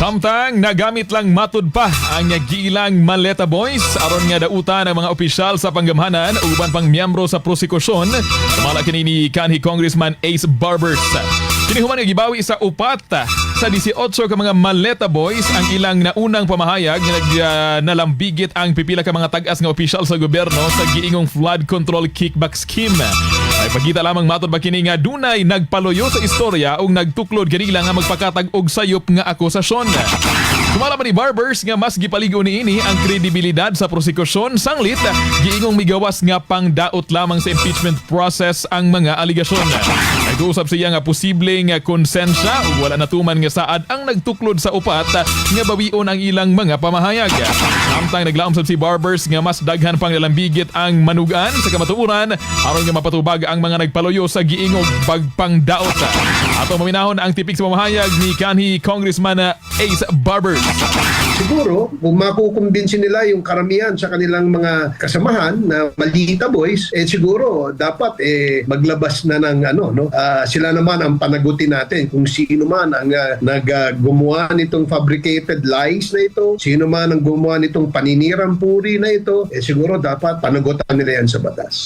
Samtang nagamit lang matud pa ang giilang Maleta Boys aron nga dauta ng mga opisyal sa panggamhanan uban pang miyembro sa prosekusyon sumala kini ni kanhi Congressman Ace Barbers. Kini human nga gibawi sa upat sa 18 ka mga Maleta Boys ang ilang naunang pamahayag nga nalambigit ang pipila ka mga tag-as nga opisyal sa gobyerno sa giingong flood control kickback scheme. Ay pagkita lamang matod ba kini nga dunay nagpaloyo sa istorya ug nagtuklod kanila nga magpakatag og sayop nga akusasyon. Sumala man ni Barbers nga mas gipaligo niini ang kredibilidad sa prosekusyon sanglit giingong migawas nga pangdaot lamang sa impeachment process ang mga aligasyon. Nag-uusap siya nga posibleng konsensya ug wala natuman nga saad ang nagtuklod sa upat nga bawion ang ilang mga pamahayag. Samtang naglaom sab si Barbers nga mas daghan pang nalambigit ang manugan sa kamatuoran aron nga mapatubag ang mga nagpaloyo sa giingog pagpangdaot. Ato maminahon ang tipik sa pamahayag ni kanhi Congressman Ace Barbers. Siguro, kung makukumbinsin nila yung karamihan sa kanilang mga kasamahan na Maleta Boys, siguro dapat maglabas na ng sila naman ang panagutin natin kung sino man ang gumawa nitong fabricated lies na ito, sino man ang gumawa nitong paninirang puri na ito, siguro dapat panagutan nila yan sa batas.